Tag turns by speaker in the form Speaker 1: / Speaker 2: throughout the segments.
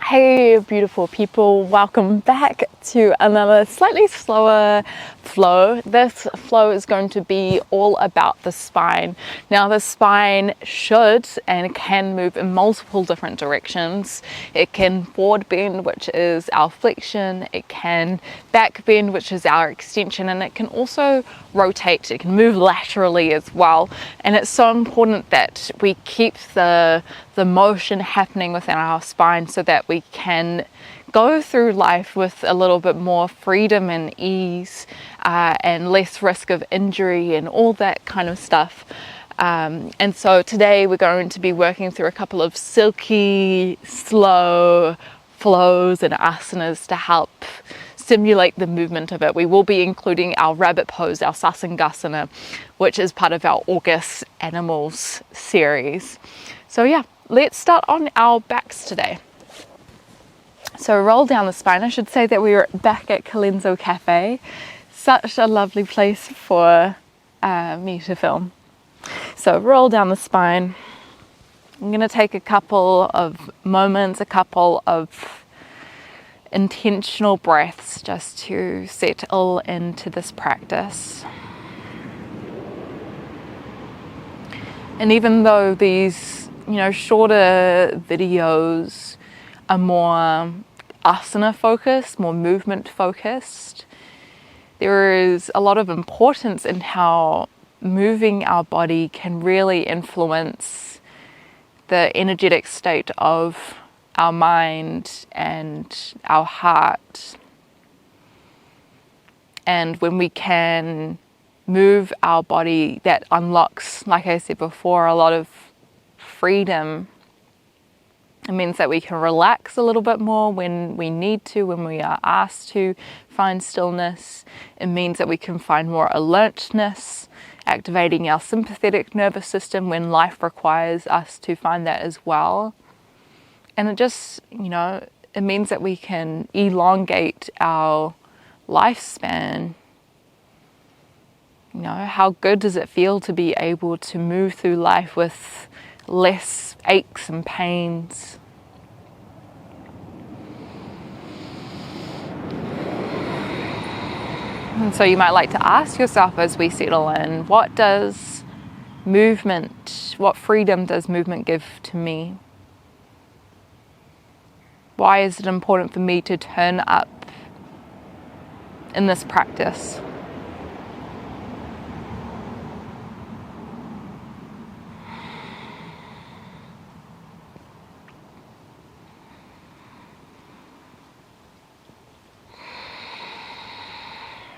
Speaker 1: Hey beautiful people, welcome back to another slightly slower flow. This flow is going to be all about the spine. Now the spine should and can move in multiple different directions. It can forward bend, which is our flexion, it can back bend, which is our extension, and it can also rotate. It can move laterally as well, and it's so important that we keep the motion happening within our spine so that we can go through life with a little bit more freedom and ease and less risk of injury and all that kind of stuff. And so today we're going to be working through a couple of silky, slow flows and asanas to help stimulate the movement of it. We will be including our rabbit pose, our sasangasana, which is part of our August Animals series. So yeah, let's start on our backs today. So roll down the spine. I should say that we were back at Colenso Cafe. Such a lovely place for me to film. So roll down the spine. I'm going to take a couple of moments, a couple of intentional breaths just to settle into this practice. And even though these, shorter videos are more asana focused, more movement focused, there is a lot of importance in how moving our body can really influence the energetic state of our mind and our heart. And when we can move our body, that unlocks, like I said before, a lot of freedom. It means that we can relax a little bit more when we need to, when we are asked to find stillness. It means that we can find more alertness, activating our sympathetic nervous system when life requires us to find that as well. And it just, it means that we can elongate our lifespan. How good does it feel to be able to move through life with less aches and pains? And so you might like to ask yourself as we settle in, what freedom does movement give to me? Why is it important for me to turn up in this practice?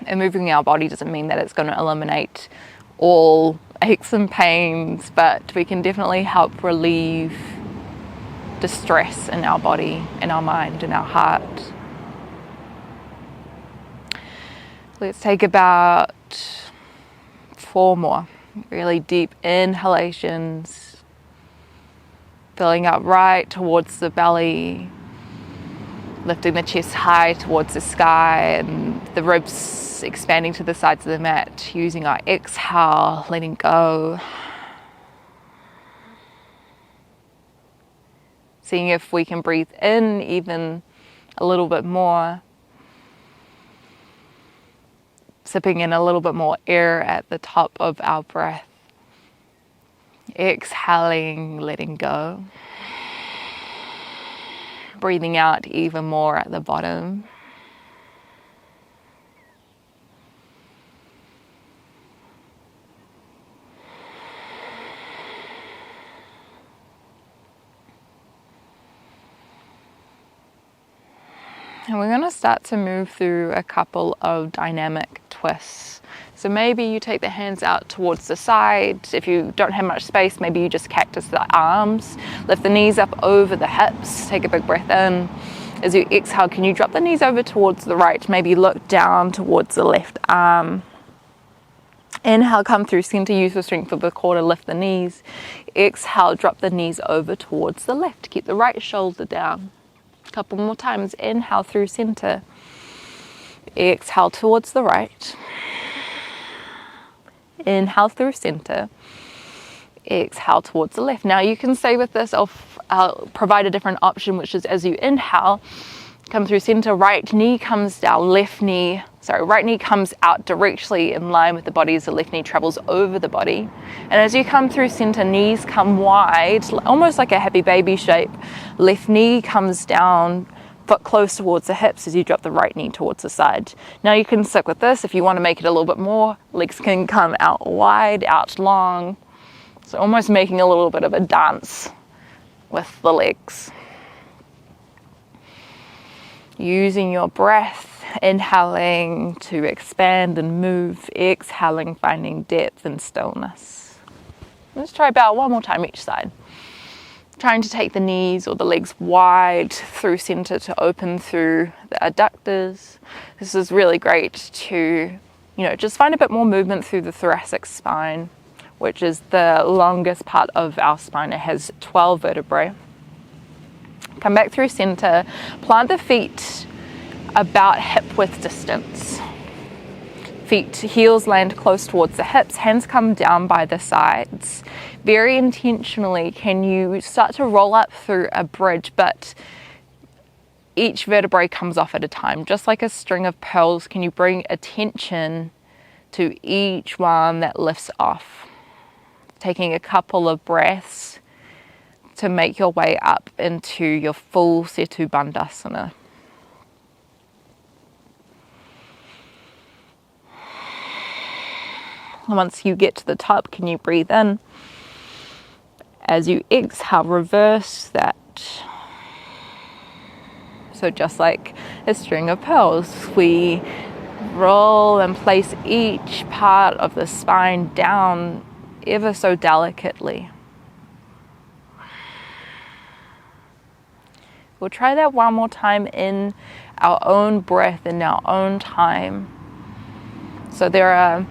Speaker 1: And moving our body doesn't mean that it's going to eliminate all aches and pains, but we can definitely help relieve distress in our body, in our mind, in our heart. Let's take about 4 more really deep inhalations, filling up right towards the belly, lifting the chest high towards the sky and the ribs expanding to the sides of the mat, using our exhale, letting go. Seeing if we can breathe in even a little bit more. Sipping in a little bit more air at the top of our breath. Exhaling, letting go. Breathing out even more at the bottom. And we're going to start to move through a couple of dynamic twists. So maybe you take the hands out towards the side. If you don't have much space, maybe you just cactus the arms. Lift the knees up over the hips. Take a big breath in. As you exhale, can you drop the knees over towards the right? Maybe look down towards the left arm. Inhale, come through center. Use the strength of the core to lift the knees. Exhale, drop the knees over towards the left. Keep the right shoulder down. A couple more times. Inhale through center. Exhale towards the right. Inhale through center. exhale towards the left. Now you can stay with this. I'll provide a different option, which is as you inhale, come through center, right knee comes down, right knee comes out directly in line with the body as the left knee travels over the body. And as you come through center, knees come wide, almost like a happy baby shape. Left knee comes down, foot close towards the hips as you drop the right knee towards the side. Now you can stick with this. If you want to make it a little bit more, legs can come out wide, out long. So almost making a little bit of a dance with the legs. Using your breath, inhaling to expand and move, exhaling, finding depth and stillness. Let's try about one more time each side. Trying to take the knees or the legs wide through center to open through the adductors. This is really great to, just find a bit more movement through the thoracic spine, which is the longest part of our spine. It has 12 vertebrae. Come back through center, plant the feet about hip width distance. Heels land close towards the hips, hands come down by the sides. Very intentionally, can you start to roll up through a bridge, but each vertebrae comes off at a time, just like a string of pearls. Can you bring attention to each one that lifts off? Taking a couple of breaths to make your way up into your full Setu Bandhasana. Once you get to the top, can you breathe in? As you exhale, reverse that. So just like a string of pearls, we roll and place each part of the spine down ever so delicately. We'll try that one more time in our own breath, in our own time. So there are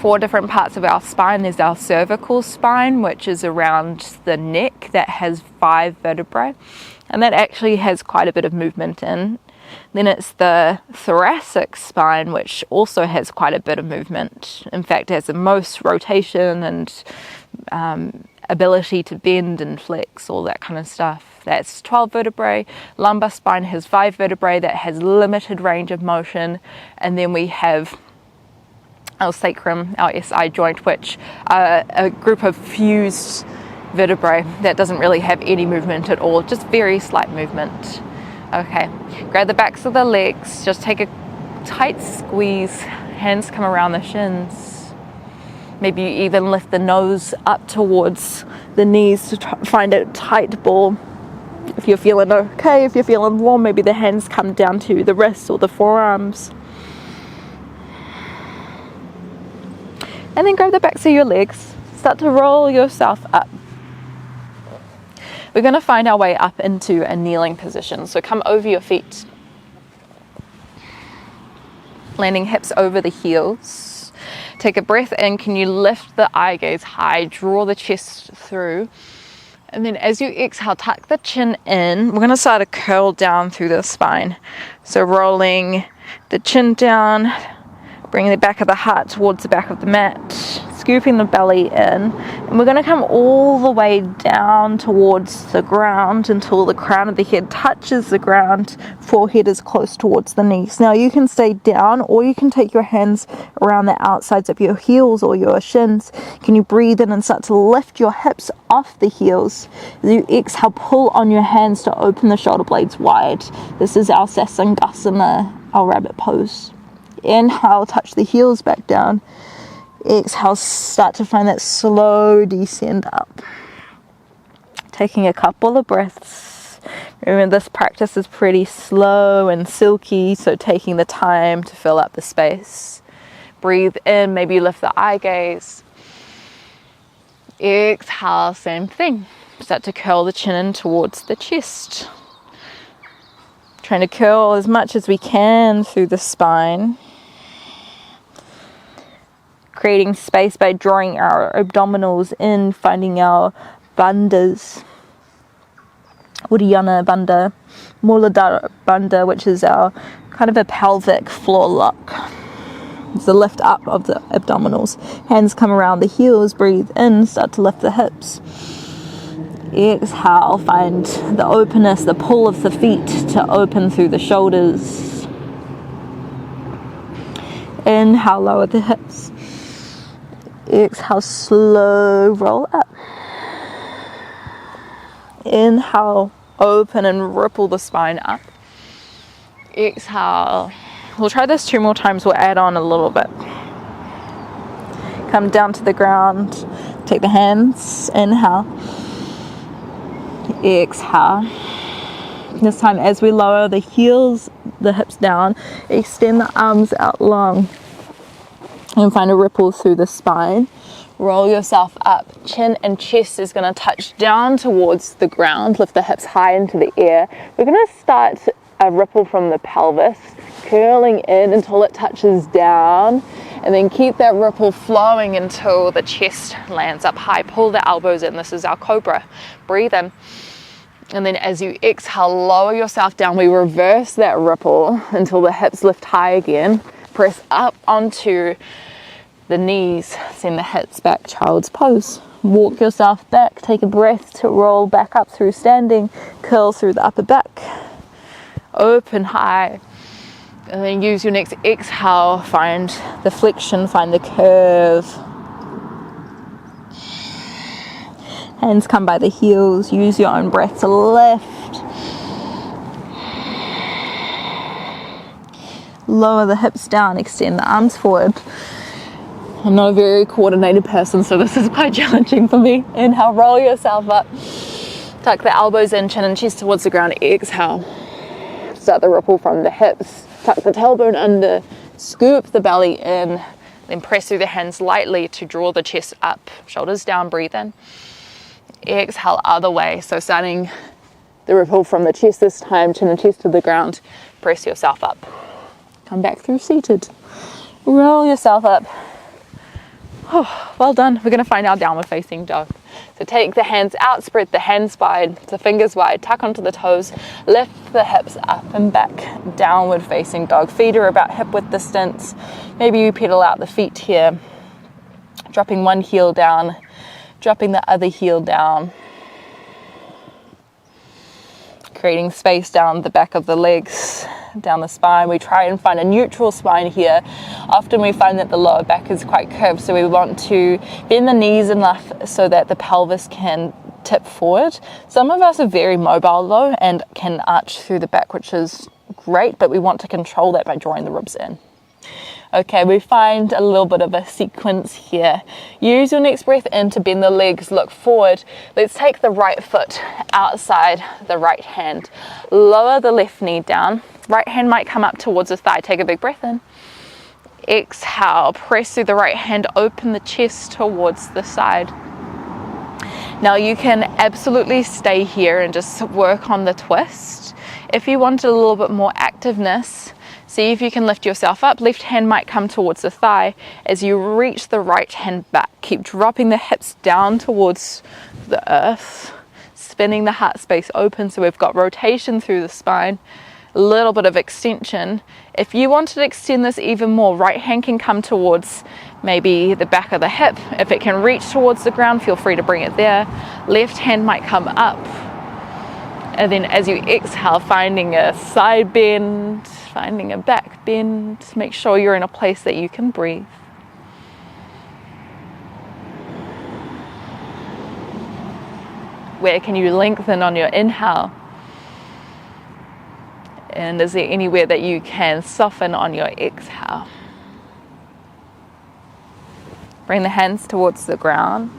Speaker 1: 4 different parts of our spine. There's our cervical spine, which is around the neck, that has 5 vertebrae, and that actually has quite a bit of movement in. Then it's the thoracic spine, which also has quite a bit of movement. In fact, it has the most rotation and ability to bend and flex, all that kind of stuff. That's 12 vertebrae. Lumbar spine has 5 vertebrae that has limited range of motion. And then we have our sacrum, our SI joint, which are a group of fused vertebrae that doesn't really have any movement at all, just very slight movement. Okay, grab the backs of the legs, just take a tight squeeze, hands come around the shins. Maybe you even lift the nose up towards the knees to find a tight ball. If you're feeling okay, if you're feeling warm, maybe the hands come down to the wrists or the forearms. And then grab the backs of your legs, start to roll yourself up. We're going to find our way up into a kneeling position. So come over your feet, landing hips over the heels. Take a breath in. Can you lift the eye gaze high, draw the chest through, and then as you exhale, tuck the chin in. We're going to start a curl down through the spine. So rolling the chin down, bringing the back of the heart towards the back of the mat, scooping the belly in, and we're going to come all the way down towards the ground until the crown of the head touches the ground, forehead is close towards the knees. Now you can stay down, or you can take your hands around the outsides of your heels or your shins. Can you breathe in and start to lift your hips off the heels? As you exhale, pull on your hands to open the shoulder blades wide. This is our Sasangasana, our rabbit pose. Inhale, touch the heels back down. Exhale, start to find that slow descend up. Taking a couple of breaths. Remember, this practice is pretty slow and silky, so taking the time to fill up the space. Breathe in, maybe lift the eye gaze. Exhale, same thing. Start to curl the chin in towards the chest. Trying to curl as much as we can through the spine. Creating space by drawing our abdominals in, finding our bandhas. Uddiyana bandha, Muladhara bandha, which is our kind of a pelvic floor lock. It's the lift up of the abdominals. Hands come around the heels, breathe in, start to lift the hips. Exhale, find the openness, the pull of the feet to open through the shoulders. Inhale, lower the hips. Exhale, slow roll up. Inhale, open and ripple the spine up. Exhale. We'll try this 2 more times. We'll add on a little bit. Come down to the ground. Take the hands. Inhale. Exhale. This time as we lower the heels, the hips down, extend the arms out long and find a ripple through the spine. Roll yourself up. Chin and chest is going to touch down towards the ground. Lift the hips high into the air. We're going to start a ripple from the pelvis, curling in until it touches down, and then keep that ripple flowing until the chest lands up high. Pull the elbows in. This is our cobra. Breathe in. And then as you exhale, lower yourself down. We reverse that ripple until the hips lift high again. Press up onto the knees. Send the hips back, child's pose. Walk yourself back. Take a breath to roll back up through standing. Curl through the upper back. Open high. And then use your next exhale. Find the flexion, find the curve. Hands come by the heels. Use your own breath to lift. Lower the hips down. Extend the arms forward. I'm not a very coordinated person, so this is quite challenging for me. Inhale, roll yourself up. Tuck the elbows in, chin and chest towards the ground. Exhale. Start the ripple from the hips. Tuck the tailbone under. Scoop the belly in. Then press through the hands lightly to draw the chest up. Shoulders down, breathe in. Exhale, other way. So starting the ripple from the chest this time, chin and chest to the ground. Press yourself up. Come back through seated. Roll yourself up. Oh, well done. We're going to find our downward facing dog. So take the hands out, spread the hands wide, the fingers wide, tuck onto the toes, lift the hips up and back, downward facing dog. Feet are about hip width distance. Maybe you pedal out the feet here, dropping one heel down, dropping the other heel down, creating space down the back of the legs, down the spine. We try and find a neutral spine here. Often we find that the lower back is quite curved, so we want to bend the knees enough so that the pelvis can tip forward. Some of us are very mobile though and can arch through the back, which is great, but we want to control that by drawing the ribs in. Okay, we find a little bit of a sequence here. Use your next breath in to bend the legs, look forward. Let's take the right foot outside the right hand. Lower the left knee down. Right hand might come up towards the thigh. Take a big breath in. Exhale, press through the right hand, open the chest towards the side. Now you can absolutely stay here and just work on the twist. If you want a little bit more activeness, see if you can lift yourself up. Left hand might come towards the thigh. As you reach the right hand back, keep dropping the hips down towards the earth, spinning the heart space open so we've got rotation through the spine, a little bit of extension. If you want to extend this even more, right hand can come towards maybe the back of the hip. If it can reach towards the ground, feel free to bring it there. Left hand might come up. And then as you exhale, finding a side bend, finding a back bend. Make sure you're in a place that you can breathe. Where can you lengthen on your inhale? And is there anywhere that you can soften on your exhale? Bring the hands towards the ground.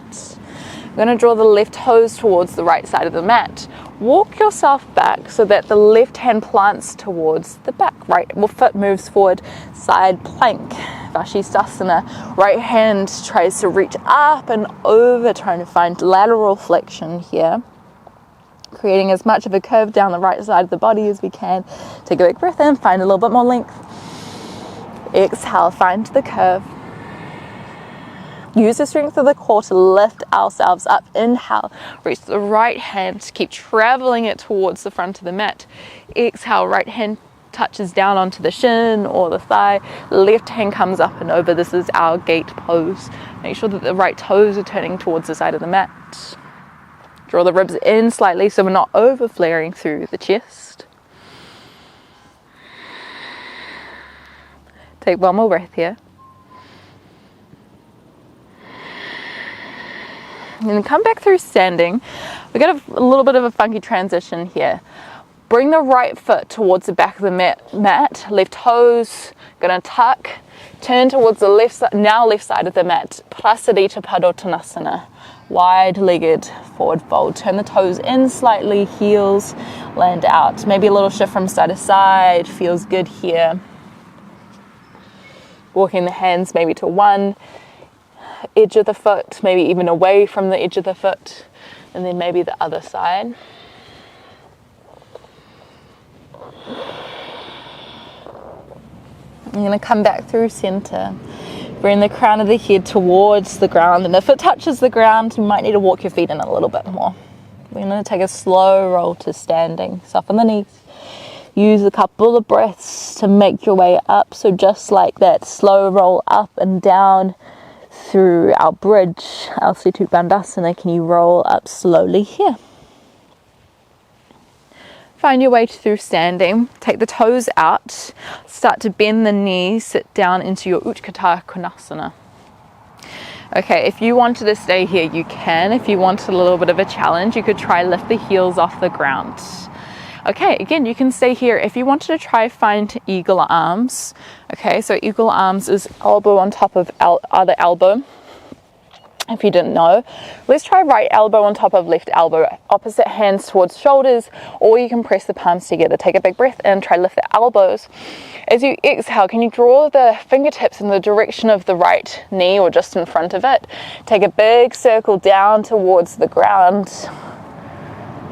Speaker 1: I'm going to draw the left toes towards the right side of the mat. Walk yourself back so that the left hand plants towards the back. Right foot moves forward, side plank, Vashisthasana. Right hand tries to reach up and over, trying to find lateral flexion here. Creating as much of a curve down the right side of the body as we can. Take a big breath in, find a little bit more length. Exhale, find the curve. Use the strength of the core to lift ourselves up. Inhale, reach the right hand, keep traveling it towards the front of the mat. Exhale, right hand touches down onto the shin or the thigh. Left hand comes up and over. This is our gate pose. Make sure that the right toes are turning towards the side of the mat. Draw the ribs in slightly so we're not over flaring through the chest. Take one more breath here. And then come back through standing. We got a little bit of a funky transition here. Bring the right foot towards the back of the mat. Left toes gonna tuck. Turn towards the left side of the mat. Prasarita Padottanasana. Wide-legged forward fold. Turn the toes in slightly, heels land out. Maybe a little shift from side to side. Feels good here. Walking the hands maybe to one edge of the foot, maybe even away from the edge of the foot, and then maybe the other side. You're going to come back through center. Bring the crown of the head towards the ground, and if it touches the ground, you might need to walk your feet in a little bit more. We're going to take a slow roll to standing. Soften the knees. Use a couple of breaths to make your way up. So just like that, slow roll up and down through our bridge, our Setu Bandhasana. Can you roll up slowly here? Find your way through standing. Take the toes out. Start to bend the knees. Sit down into your Utkatta Konasana. Okay, if you wanted to stay here, you can. If you wanted a little bit of a challenge, you could try lift the heels off the ground. Okay, again, you can stay here. If you wanted to try find eagle arms, okay, so eagle arms is elbow on top of other elbow. If you didn't know, let's try right elbow on top of left elbow, opposite hands towards shoulders, or you can press the palms together. Take a big breath in, try lift the elbows. As you exhale, can you draw the fingertips in the direction of the right knee or just in front of it? Take a big circle down towards the ground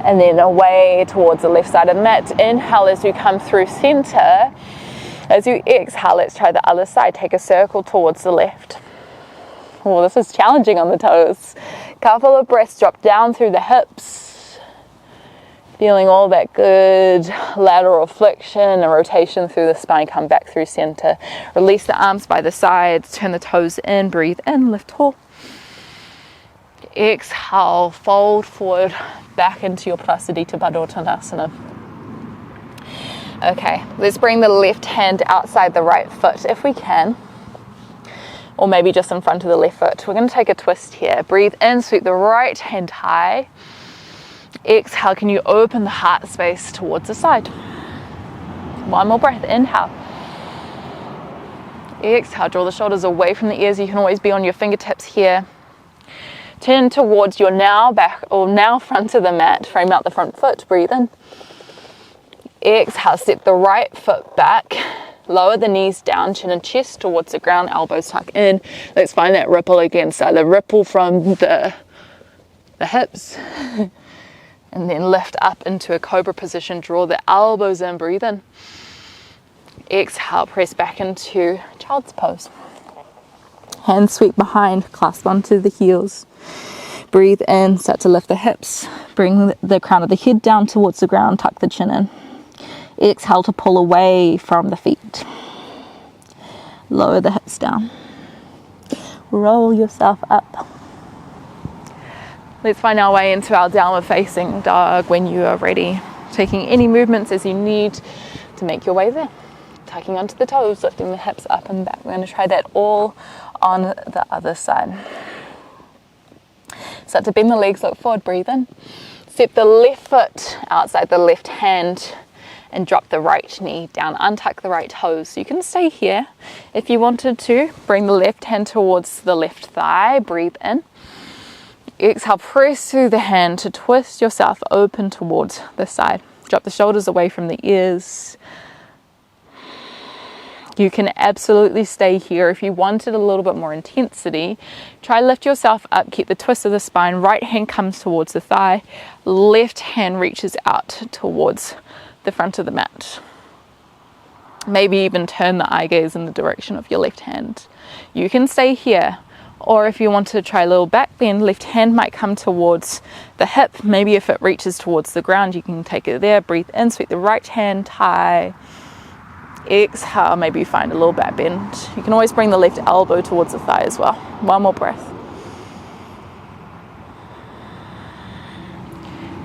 Speaker 1: and then away towards the left side of the mat. Inhale as you come through center. As you exhale, let's try the other side. Take a circle towards the left. Oh, this is challenging on the toes. Couple of breaths, drop down through the hips. Feeling all that good lateral flexion and rotation through the spine. Come back through center. Release the arms by the sides. Turn the toes in. Breathe in. Lift tall. Exhale. Fold forward back into your Prasarita Padottanasana. Okay, let's bring the left hand outside the right foot if we can. Or maybe just in front of the left foot. We're going to take a twist here. Breathe in, sweep the right hand high. Exhale, can you open the heart space towards the side? One more breath, inhale. Exhale, draw the shoulders away from the ears. You can always be on your fingertips here. Turn towards your now back or now front of the mat. Frame out the front foot, breathe in. Exhale, step the right foot back. Lower the knees down, chin and chest towards the ground, elbows tuck in. Let's find that ripple again. So the ripple from the hips. And then lift up into a cobra position. Draw the elbows in, breathe in. Exhale, press back into child's pose. Hands sweep behind, clasp onto the heels. Breathe in, start to lift the hips. Bring the crown of the head down towards the ground, tuck the chin in. Exhale to pull away from the feet. Lower the hips down. Roll yourself up. Let's find our way into our downward facing dog when you are ready. Taking any movements as you need to make your way there. Tucking onto the toes, lifting the hips up and back. We're going to try that all on the other side. Start to bend the legs, look forward, breathe in. Step the left foot outside the left hand and drop the right knee down. Untuck the right toes. You can stay here if you wanted to. Bring the left hand towards the left thigh. Breathe in. Exhale, press through the hand to twist yourself open towards the side. Drop the shoulders away from the ears. You can absolutely stay here. If you wanted a little bit more intensity, try lift yourself up, keep the twist of the spine. Right hand comes towards the thigh. Left hand reaches out towards the front of the mat. Maybe even turn the eye gaze in the direction of your left hand. You can stay here. Or if you want to try a little back bend, left hand might come towards the hip. Maybe if it reaches towards the ground, you can take it there. Breathe in, sweep the right hand high. Exhale, maybe you find a little back bend. You can always bring the left elbow towards the thigh as well. One more breath.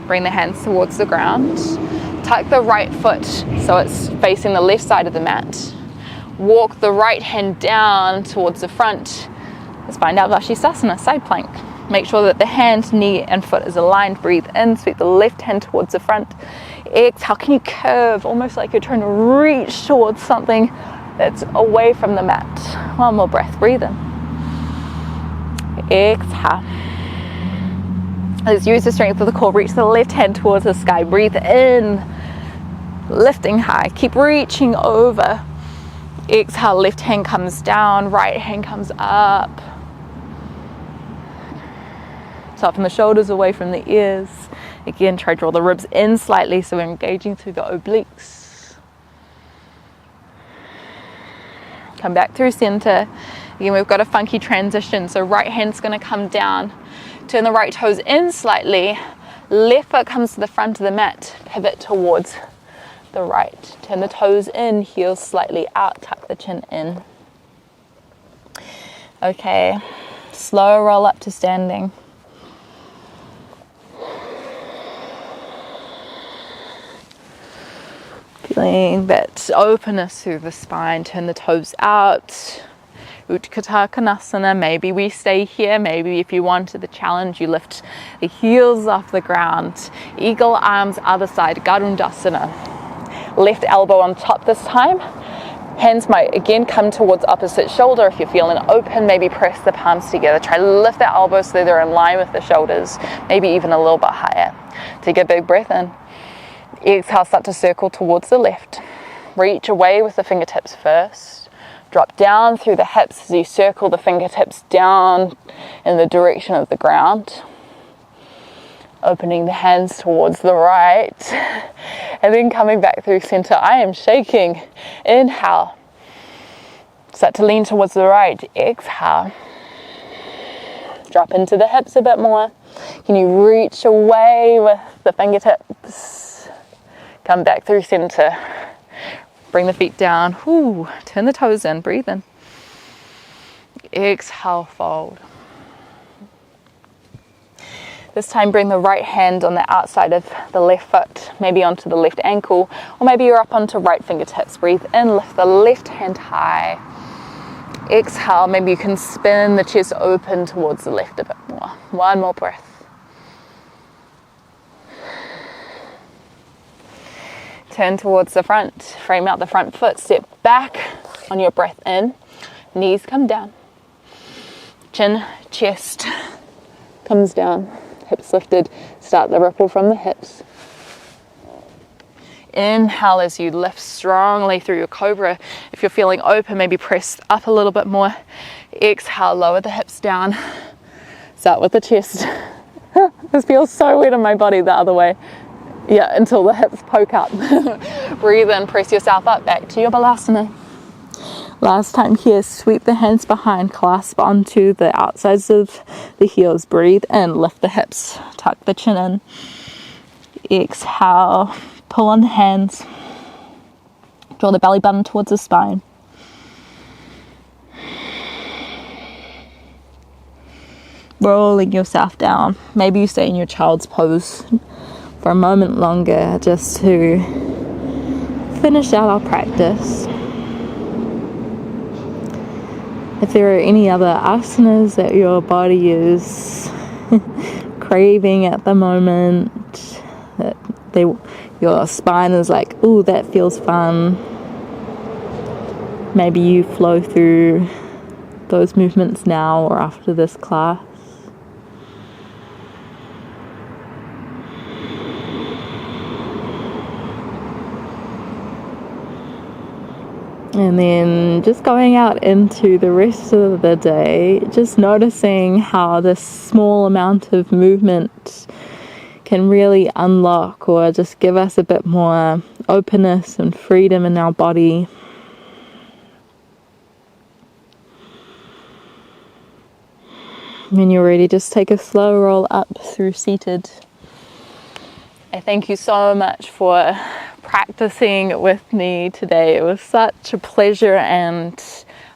Speaker 1: Bring the hands towards the ground. Tuck the right foot so it's facing the left side of the mat. Walk the right hand down towards the front. Spine down Vashisthasana, side plank. Make sure that the hand, knee and foot is aligned. Breathe in, sweep the left hand towards the front. Exhale, can you curve almost like you're trying to reach towards something that's away from the mat. One more breath, breathe in. Exhale. Let's use the strength of the core. Reach the left hand towards the sky. Breathe in, lifting high. Keep reaching over. Exhale, left hand comes down, right hand comes up. Soften the shoulders away from the ears. Again, try to draw the ribs in slightly so we're engaging through the obliques. Come back through center. Again, we've got a funky transition. So right hand's going to come down. Turn the right toes in slightly. Left foot comes to the front of the mat. Pivot towards the right. Turn the toes in, heels slightly out, tuck the chin in. Okay, slow roll up to standing. Feeling that openness through the spine. Turn the toes out. Utkatta Konasana. Maybe we stay here. Maybe if you want to the challenge, you lift the heels off the ground. Eagle arms other side. Garudasana. Left elbow on top this time. Hands might again come towards opposite shoulder. If you're feeling open, maybe press the palms together. Try to lift the elbows so they're in line with the shoulders. Maybe even a little bit higher. Take a big breath in. Exhale, start to circle towards the left. Reach away with the fingertips first. Drop down through the hips as you circle the fingertips down in the direction of the ground. Opening the hands towards the right. And then coming back through center. I am shaking. Inhale. Start to lean towards the right. Exhale. Drop into the hips a bit more. Can you reach away with the fingertips? Come back through center. Bring the feet down. Ooh, turn the toes in. Breathe in. Exhale, fold. This time bring the right hand on the outside of the left foot, maybe onto the left ankle, or maybe you're up onto right fingertips. Breathe in, lift the left hand high. Exhale, maybe you can spin the chest open towards the left a bit more. One more breath. Turn towards the front, frame out the front foot, step back on your breath in, knees come down, chin, chest comes down, hips lifted, start the ripple from the hips. Inhale as you lift strongly through your cobra. If you're feeling open, maybe press up a little bit more. Exhale, lower the hips down, start with the chest. This feels so weird in my body the other way. Yeah, until the hips poke up. Breathe in, press yourself up, back to your balasana. Last time here, sweep the hands behind, clasp onto the outsides of the heels. Breathe in, lift the hips, tuck the chin in. Exhale, pull on the hands. Draw the belly button towards the spine. Rolling yourself down. Maybe you stay in your child's pose for a moment longer just to finish out our practice. If there are any other asanas that your body is craving at the moment, that your spine is like, ooh, that feels fun, maybe you flow through those movements now or after this class. And then just going out into the rest of the day, just noticing how this small amount of movement can really unlock or just give us a bit more openness and freedom in our body. When you're ready, just take a slow roll up through seated. I thank you so much for practicing with me today. It was such a pleasure, and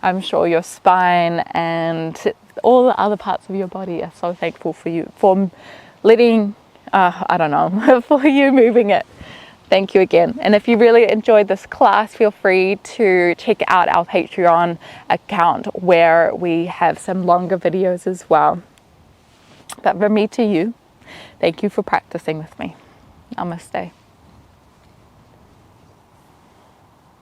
Speaker 1: I'm sure your spine and all the other parts of your body are so thankful for you, for letting, I don't know, for you moving it. Thank you again. And if you really enjoyed this class, feel free to check out our Patreon account where we have some longer videos as well. But from me to you, thank you for practicing with me. Namaste.